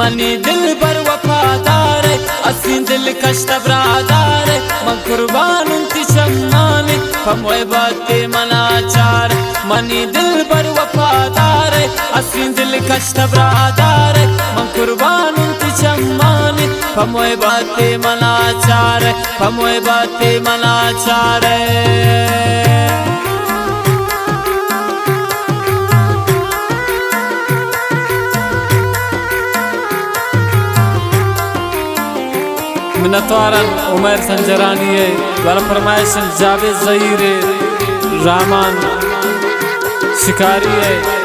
money दिल बर वफादार असी दिल कश तबरादार मन कुर्बान उनती शम्माने फमोए बाते मनाचार मनी दिल बर वफादार असी दिल कश तबरादार मन कुर्बान उनती शम्माने फमोए बाते मनाचार फमोए बाते मनाचार मिन्नतवारन उमर संजरानी है वाला फरमाइश जावेद ज़हीर रहमान शिकारी है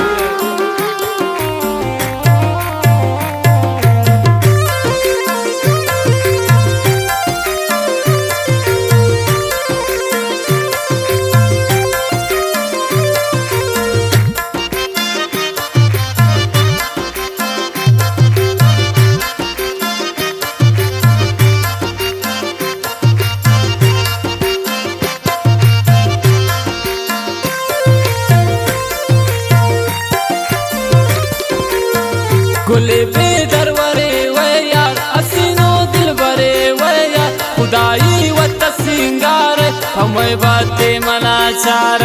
गुले बेदरवरे वे यार असीनो दिल बरे वे यार खुदाई वत सिंगार हमें बाते मनाचार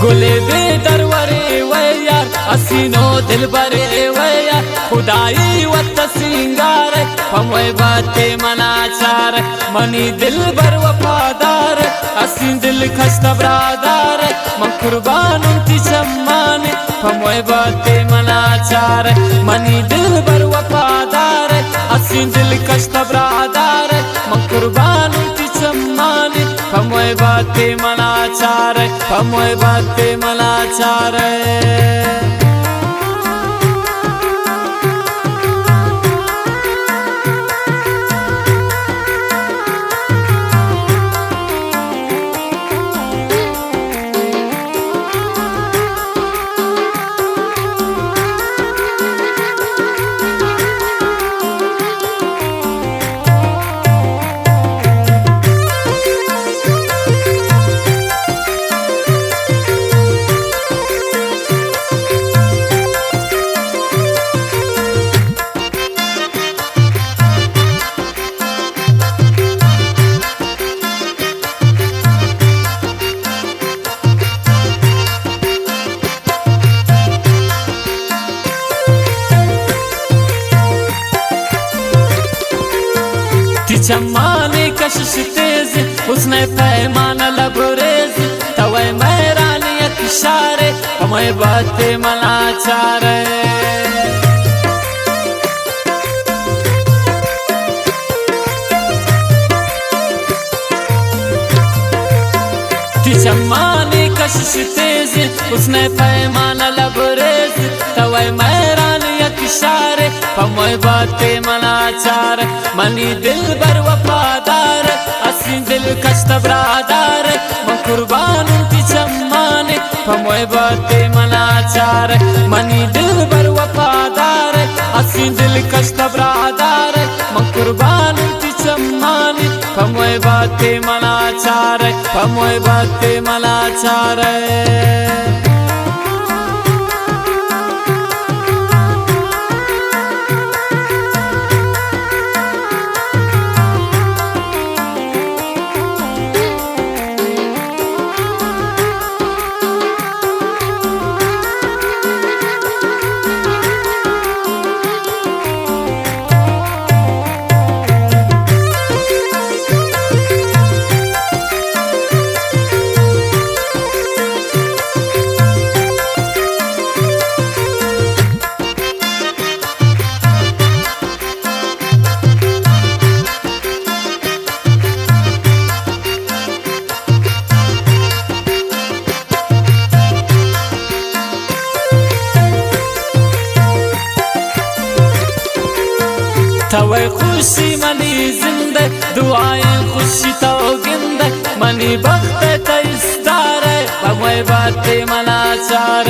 गुले बेदरवरे वे यार असीनो दिल बरे वे यार खुदाई वत सिंगार हमें बाते मनाचार मनी दिल बर वफादार असी दिल खश तबरादार मन कुर्बान उनती शम्माने हमें बाते मनाचार मनी दिल बर वफादार असी दिल कश तबरादार मन कुर्बान उनती शम्माने हमें बाते मनाचार हमें बाते मनाचार चम्माने कशिश तेज उसने पैमाना लबरेज तवे मैरानी इशारे हमें बाते मनाचार चम्माने कशिश तेज उसने पैमाना लबरेज तवे मैरानी इशारे हमें बाते मनाचार मनी दिल बर वफादार असी दिल कश तबरादार मन कुर्बान उनती शम्माने हमें बाते मनाचार मनी दिल बर वफादार असी दिल कश तबरादार मन कुर्बान उनती शम्माने हमें बाते मनाचार हमें बाते मनाचार तवे खुशी मनी जिंद दुआएं खुशी तो गिंद मनी बख्त तइस्तार हमें बाते मनाचार